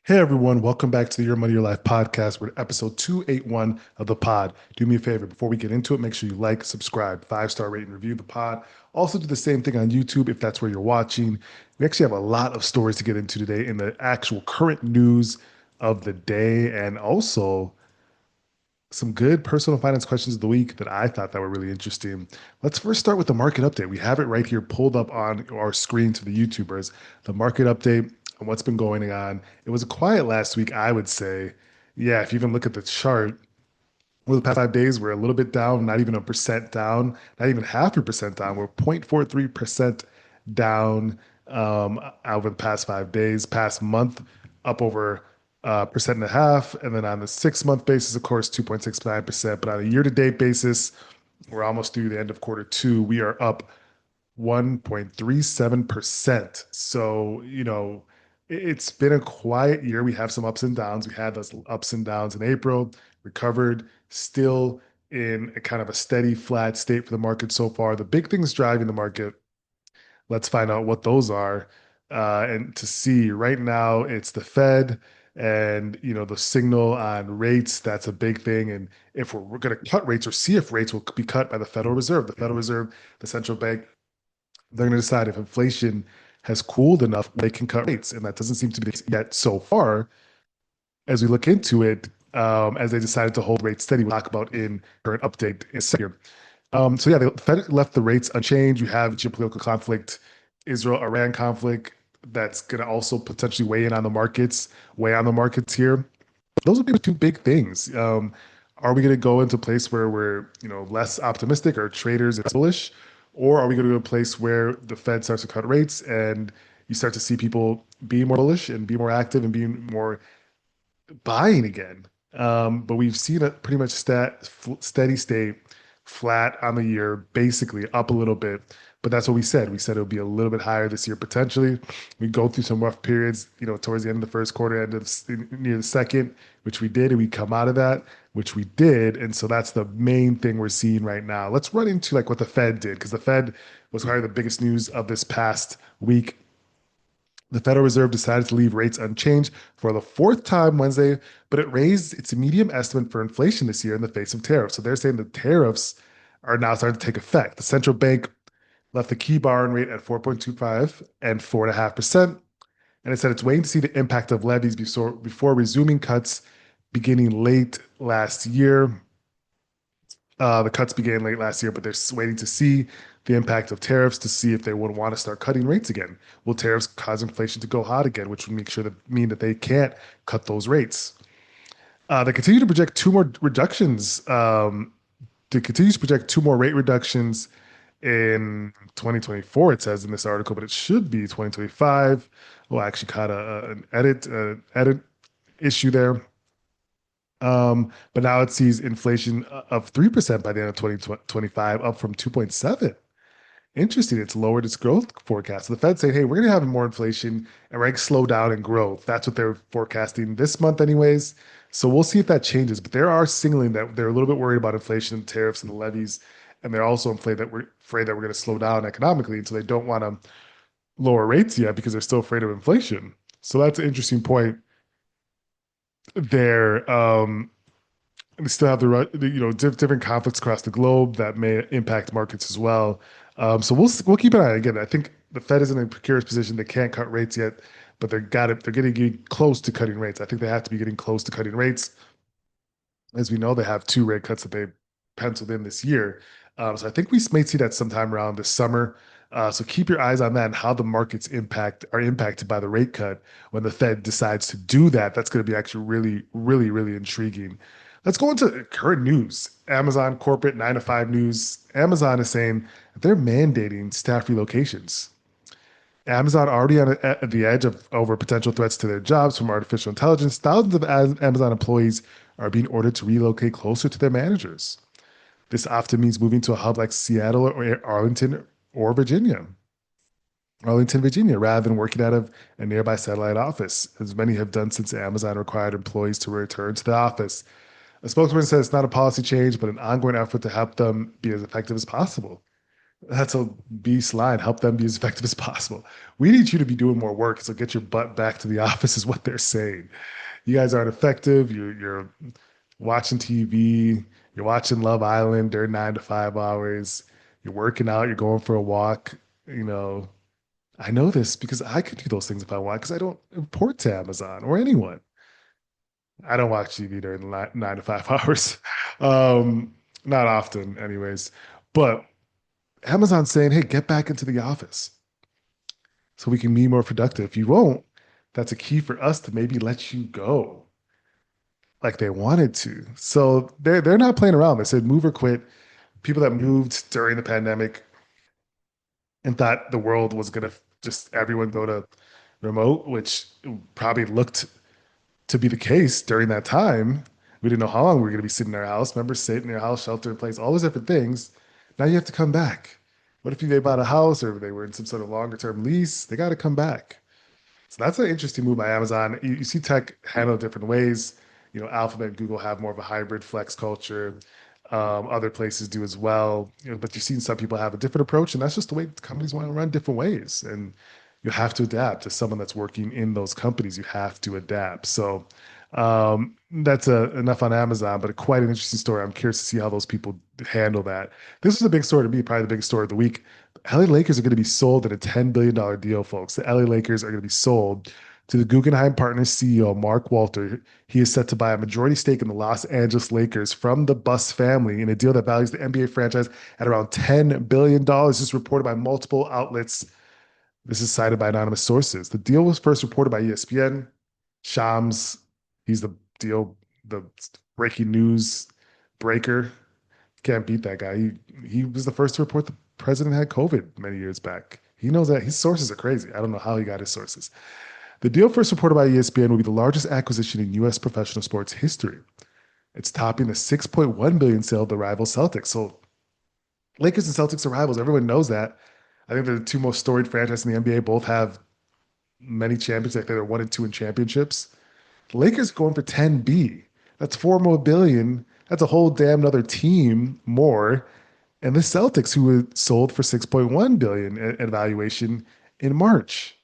Hey everyone, welcome back to the Your Money Your Life podcast. We're at episode 281 of the pod. Do me a favor, before we get into it, make sure you like, subscribe, 5-star rate and review the pod. Also do the same thing on YouTube if that's where you're watching. We actually have a lot of stories to get into today in the actual current news of the day, and also some good personal finance questions of the week that I thought that were really interesting. Let's first start with the market update. We have it right here pulled up on our screen to the YouTubers. The market update and what's been going on. It was a quiet last week, I would say. Yeah, if you even look at the chart, over the past 5 days, we're a little bit down, not even a percent down, not even half a percent down. We're 0.43% down over the past 5 days. Past month, up over percent and a half. And then on the 6 month basis, of course, 2.69%. But on a year to date basis, we're almost through the end of quarter two. We are up 1.37%. So, it's been a quiet year. We have some ups and downs. We had those ups and downs in April, recovered, still in a kind of a steady, flat state for the market so far. The big things driving the market, let's find out what those are. And to see right now, it's the Fed and the signal on rates. That's a big thing. And if we're going to cut rates or see if rates will be cut by the Federal Reserve, the central bank, they're going to decide if inflation has cooled enough they can cut rates, and that doesn't seem to be the case yet so far. As we look into it, as they decided to hold rates steady, we'll talk about in current update in a second. So yeah, the Fed left the rates unchanged. You have geopolitical conflict, Israel-Iran conflict that's going to also potentially weigh on the markets here. Those would be the two big things. Are we going to go into a place where we're, less optimistic or traders are bullish, or are we going to go to a place where the Fed starts to cut rates and you start to see people be more bullish and be more active and be more buying again? But we've seen a pretty much steady state, flat on the year, basically up a little bit. But that's what we said. We said it would be a little bit higher this year potentially. We go through some rough periods, towards the end of the first quarter, near the second, which we did, and we come out of that, which we did. And so that's the main thing we're seeing right now. Let's run into like what the Fed did, because the Fed was probably the biggest news of this past week. The Federal Reserve decided to leave rates unchanged for the fourth time Wednesday, but it raised its medium estimate for inflation this year in the face of tariffs. So they're saying the tariffs are now starting to take effect. The central bank left the key borrowing rate at 4.25 and 4.5%. And it said it's waiting to see the impact of levies before resuming cuts beginning late last year. The cuts began late last year, but they're waiting to see the impact of tariffs to see if they would want to start cutting rates again. Will tariffs cause inflation to go hot again, which would mean that they can't cut those rates? They continue to project two more reductions. They continue to project two more rate reductions in 2024. It says in this article, but it should be 2025. Oh, I actually caught an edit issue there. But now it sees inflation of 3% by the end of 2025, up from 2.7. Interesting. It's lowered its growth forecast. So the Fed saying, hey, we're going to have more inflation and we're going to slow down in growth. That's what they're forecasting this month, anyways. So we'll see if that changes. But they are signaling that they're a little bit worried about inflation and tariffs and the levies. And they're also afraid that we're going to slow down economically. And so they don't want to lower rates yet because they're still afraid of inflation. So that's an interesting point there. We still have different conflicts across the globe that may impact markets as well. So we'll keep an eye. Again, I think the Fed is in a precarious position. They can't cut rates yet, but they're getting close to cutting rates. I think they have to be getting close to cutting rates. As we know, they have two rate cuts that they penciled in this year. So I think we may see that sometime around this summer. So keep your eyes on that and how the markets are impacted by the rate cut when the Fed decides to do that. That's going to be actually really, really, really intriguing. Let's go into current news. Amazon corporate 9 to 5 news. Amazon is saying that they're mandating staff relocations. Amazon already at the edge of over potential threats to their jobs from artificial intelligence. Thousands of Amazon employees are being ordered to relocate closer to their managers. This often means moving to a hub like Seattle or Arlington or Virginia, rather than working out of a nearby satellite office, as many have done since Amazon required employees to return to the office. A spokesman said it's not a policy change, but an ongoing effort to help them be as effective as possible. That's a beast line. Help them be as effective as possible. We need you to be doing more work, so get your butt back to the office, is what they're saying. You guys aren't effective. You're watching TV. You're watching Love Island during 9 to 5 hours. You're working out. You're going for a walk. You know, I know this because I could do those things if I want because I don't import to Amazon or anyone. I don't watch TV during the 9 to 5 hours. Um, Not often, anyways. But Amazon's saying, hey, get back into the office so we can be more productive. If you won't, that's a key for us to maybe let you go like they wanted to. So they're not playing around. They said move or quit. People that moved during the pandemic and thought the world was gonna just everyone go to remote, which probably looked to be the case during that time. We didn't know how long we were gonna be sitting in our house. Remember, sitting in your house, shelter in place, all those different things. Now you have to come back. What if they bought a house or they were in some sort of longer term lease? They got to come back. So that's an interesting move by Amazon. You see tech handle different ways. You know, Alphabet and Google have more of a hybrid flex culture. Other places do as well. You know, but you've seen some people have a different approach, and that's just the way companies want to run different ways. And you have to adapt to someone that's working in those companies. You have to adapt. So that's enough on Amazon, but quite an interesting story. I'm curious to see how those people handle that. This is a big story to me, probably the biggest story of the week. LA Lakers are going to be sold in a $10 billion deal, folks. The LA Lakers are going to be sold to the Guggenheim Partners CEO, Mark Walter. He is set to buy a majority stake in the Los Angeles Lakers from the Buss family in a deal that values the NBA franchise at around $10 billion. This is reported by multiple outlets. This is cited by anonymous sources. The deal was first reported by ESPN. Shams, he's the deal, the breaking news breaker. Can't beat that guy. He was the first to report the president had COVID many years back. He knows that his sources are crazy. I don't know how he got his sources. The deal first reported by ESPN will be the largest acquisition in U.S. professional sports history. It's topping the 6.1 billion sale of the rival Celtics. So Lakers and Celtics are rivals. Everyone knows that. I think they're the two most storied franchises in the NBA. Both have many champions. I think they're 1 and 2 in championships. The Lakers going for 10B. That's 4 more billion. That's a whole damn another team more. And the Celtics, who were sold for 6.1 billion at valuation in March.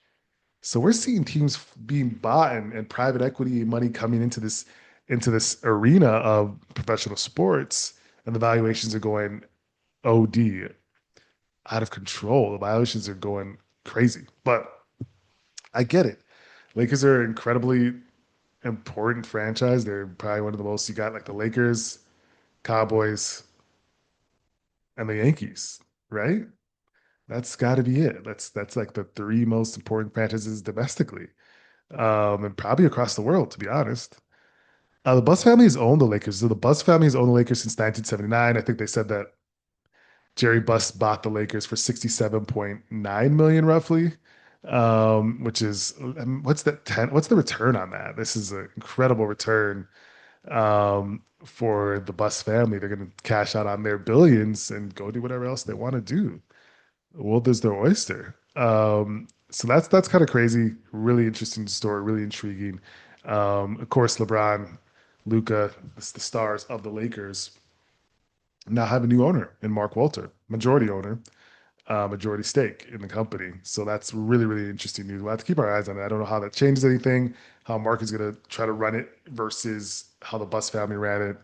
So we're seeing teams being bought and private equity money coming into this arena of professional sports, and the valuations are going OD out of control. The valuations are going crazy. But I get it. Lakers are an incredibly important franchise. They're probably one of the most. You got like the Lakers, Cowboys, and the Yankees, right? That's got to be it. That's like the three most important franchises domestically, and probably across the world, to be honest. The Buss family has owned the Lakers. So the Buss family has owned the Lakers since 1979. I think they said that Jerry Buss bought the Lakers for 67.9 million roughly, which is what's that 10? What's the return on that? This is an incredible return for the Buss family. They're going to cash out on their billions and go do whatever else they want to do. Well, there's their oyster. So that's kind of crazy. Really interesting story. Really intriguing. Of course, LeBron, Luca, the stars of the Lakers, now have a new owner in Mark Walter, majority owner, majority stake in the company. So that's really, really interesting news. We'll have to keep our eyes on it. I don't know how that changes anything, how Mark is going to try to run it versus how the Buss family ran it.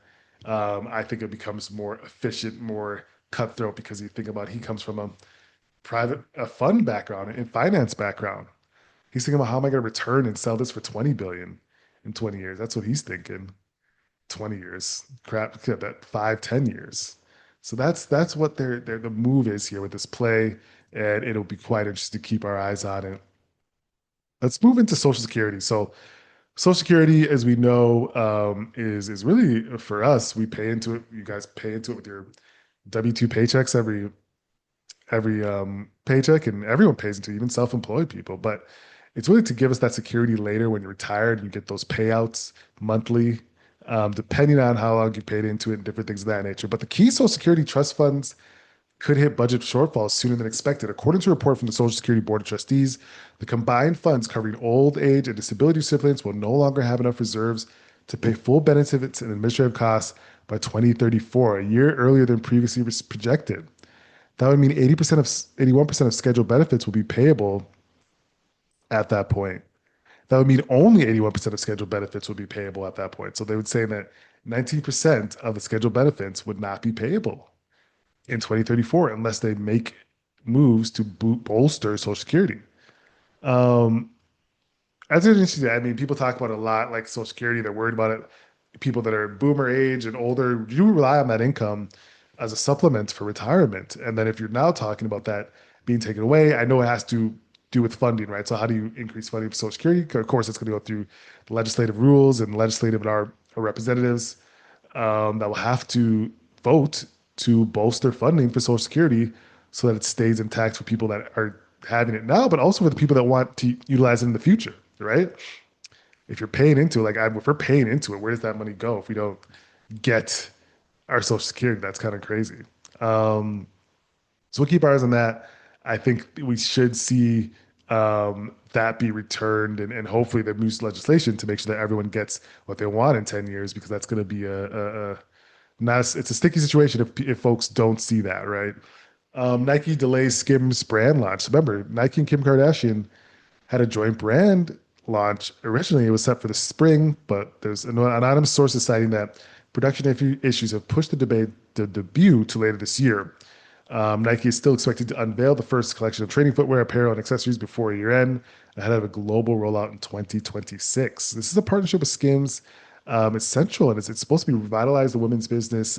I think it becomes more efficient, more cutthroat because you think about he comes from a fund background and finance background. He's thinking about how am I going to return and sell this for 20 billion in 20 years. That's what he's thinking. 20 years, crap, that 5, 10 years. So that's what their the move is here with this play, and it'll be quite interesting to keep our eyes on it. Let's move into Social Security. So Social Security, as we know, is really for us. We pay into it. You guys pay into it with your W-2 paychecks every paycheck, and everyone pays into it, even self-employed people. But it's really to give us that security later when you're retired. You get those payouts monthly, depending on how long you paid into it and different things of that nature. But the key Social Security trust funds could hit budget shortfalls sooner than expected. According to a report from the Social Security Board of Trustees, the combined funds covering old age and disability recipients will no longer have enough reserves to pay full benefits and administrative costs by 2034, a year earlier than previously projected. That would mean 80% of 81% of scheduled benefits will be payable at that point. That would mean only 81% of scheduled benefits would be payable at that point. So they would say that 19% of the scheduled benefits would not be payable in 2034 unless they make moves to bolster Social Security. Um, That's interesting. I mean, people talk about it a lot, like Social Security. They're worried about it. People that are boomer age and older do rely on that income as a supplement for retirement. And then if you're now talking about that being taken away, I know it has to do with funding, right? So how do you increase funding for Social Security? Of course, it's going to go through the legislative rules and legislative and our representatives that will have to vote to bolster funding for Social Security so that it stays intact for people that are having it now, but also for the people that want to utilize it in the future, right? If you're paying into it, if we're paying into it, where does that money go if we don't get our Social Security? That's kind of crazy. Um, so we'll keep our eyes on that. I think we should see that be returned and hopefully there moves legislation to make sure that everyone gets what they want in 10 years because that's going to be a not it's a sticky situation if folks don't see that, right? Nike delays Skims brand launch. So remember, Nike and Kim Kardashian had a joint brand launch. Originally, it was set for the spring, but there's anonymous sources citing that production issues have pushed the debut to later this year. Nike is still expected to unveil the first collection of training footwear, apparel, and accessories before year end, ahead of a global rollout in 2026. This is a partnership with Skims. It's central and it's supposed to be revitalize the women's business.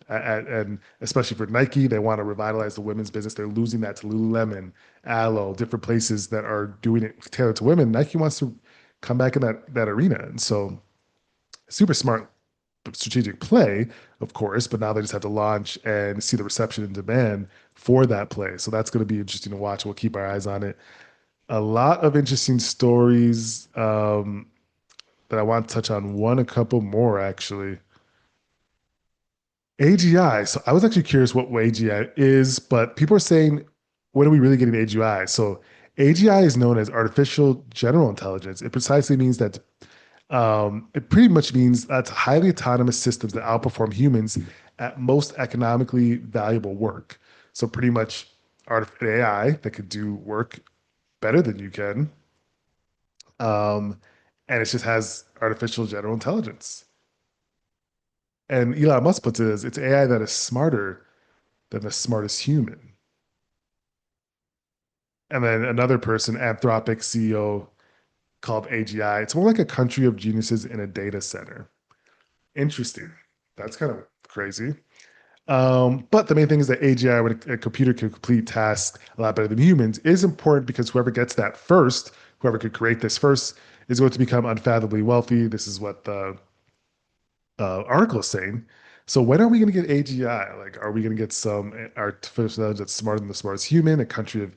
And especially for Nike, they want to revitalize the women's business. They're losing that to Lululemon, Alo, different places that are doing it tailored to women. Nike wants to come back in that arena, and so super smart strategic play, of course, but now they just have to launch and see the reception and demand for that play. So that's going to be interesting to watch. We'll keep our eyes on it. A lot of interesting stories that I want to touch on. A couple more actually. AGI. So I was actually curious what AGI is, but people are saying, when are we really getting AGI? So AGI is known as artificial general intelligence. It precisely means that it pretty much means that's highly autonomous systems that outperform humans at most economically valuable work. So pretty much an AI that could do work better than you can, and it just has artificial general intelligence. And Elon Musk puts it as it's AI that is smarter than the smartest human. And then another person, Anthropic CEO, called AGI. It's more like a country of geniuses in a data center. Interesting. That's kind of crazy. But the main thing is that AGI, when a computer can complete tasks a lot better than humans, is important because whoever gets that first, whoever could create this first, is going to become unfathomably wealthy. This is what the article is saying. So when are we going to get AGI? Like, are we going to get some artificial intelligence that's smarter than the smartest human? A country of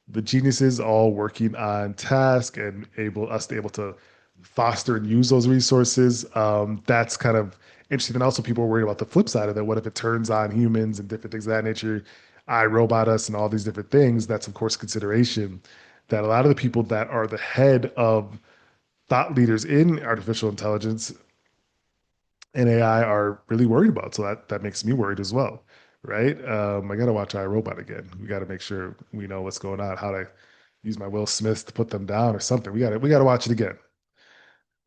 the geniuses all working on task and able to foster and use those resources. That's kind of interesting. And also, people are worried about the flip side of that. What if it turns on humans and different things of that nature? I robot us and all these different things. That's of course consideration that a lot of the people that are the head of thought leaders in artificial intelligence and AI are really worried about. So that makes me worried as well, right? I got to watch iRobot again. We got to make sure we know what's going on, how to use my Will Smith to put them down or something. We got to watch it again.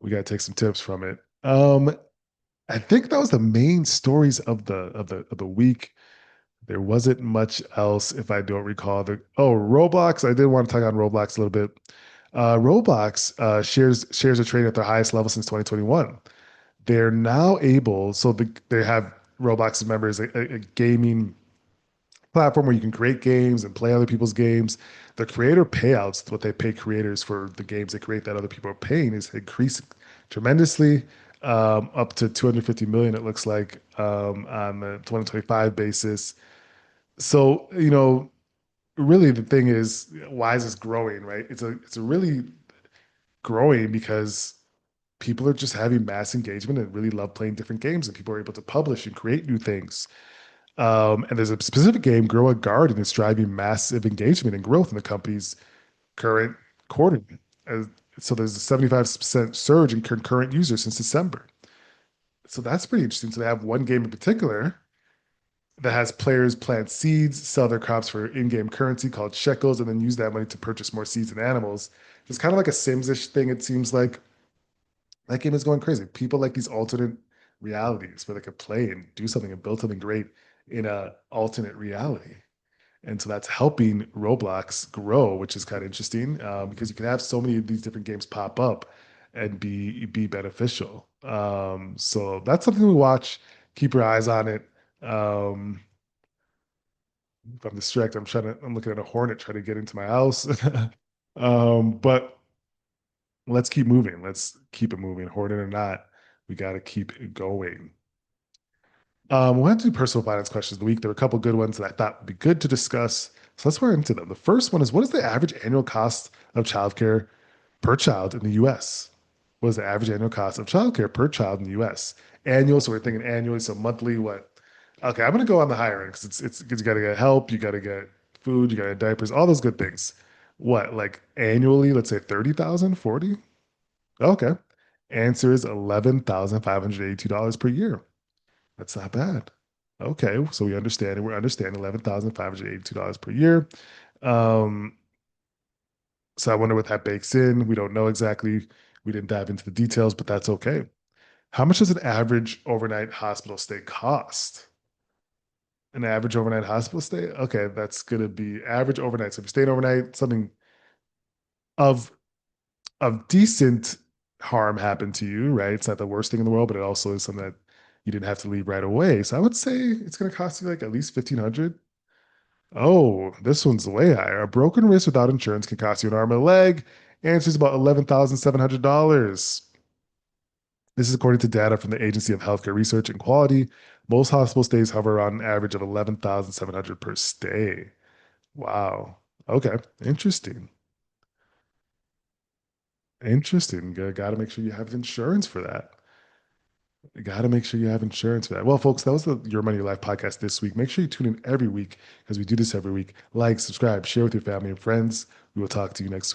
We got to take some tips from it. I think that was the main stories of the week. There wasn't much else, if I don't recall. Roblox. I did want to talk on Roblox a little bit. Roblox shares are trading at their highest level since 2021. They're now able, they have Roblox members, a gaming platform where you can create games and play other people's games. The creator payouts, what they pay creators for the games they create that other people are paying, is increasing tremendously, up to 250 million, it looks like, on the 2025 basis. So, really the thing is, why is this growing, right? It's a really growing because people are just having mass engagement and really love playing different games, and people are able to publish and create new things. And there's a specific game, Grow a Garden, that's driving massive engagement and growth in the company's current quarter. Uh, so there's a 75% surge in concurrent users since December. So that's pretty interesting. So they have one game in particular that has players plant seeds, sell their crops for in-game currency called shekels, and then use that money to purchase more seeds and animals. It's kind of like a Sims-ish thing, it seems like. That game is going crazy. People like these alternate realities where they could play and do something and build something great in a alternate reality. And so that's helping Roblox grow, which is kind of interesting because you can have so many of these different games pop up and be beneficial. So that's something we watch. Keep your eyes on it. Um, if I'm distracted, I'm looking at a hornet trying to get into my house. But let's keep moving. Let's keep it moving. Hornet or not, we got to keep it going. We'll have to do personal finance questions of the week. There were a couple good ones that I thought would be good to discuss. So let's wear into them. The first one is, what is the average annual cost of childcare per child in the US? What is the average annual cost of childcare per child in the US? Annual, so we're thinking annually, so monthly, what? Okay, I'm gonna go on the higher end because it's because you gotta get help, you gotta get food, you gotta get diapers, all those good things. What, like annually, let's say 30,000, 40? Okay. Answer is $11,582 per year. That's not bad. Okay, so we understand it. We're understanding $11,582 per year. Um, so I wonder what that bakes in. We don't know exactly. We didn't dive into the details, but that's okay. How much does an average overnight hospital stay cost? An average overnight hospital stay? Okay, that's gonna be average overnight. So if you're staying overnight, something of decent harm happened to you, right? It's not the worst thing in the world, but it also is something that you didn't have to leave right away. So I would say it's going to cost you like at least 1,500. Oh, this one's way higher. A broken wrist without insurance can cost you an arm and a leg. Answer is about $11,700. This is according to data from the Agency of Healthcare Research and Quality. Most hospital stays hover around an average of 11,700 per stay. Wow. Okay. Interesting. Interesting. Got to make sure you have insurance for that. You got to make sure you have insurance for that. Well, folks, that was the Your Money Your Life podcast this week. Make sure you tune in every week because we do this every week. Like, subscribe, share with your family and friends. We will talk to you next week.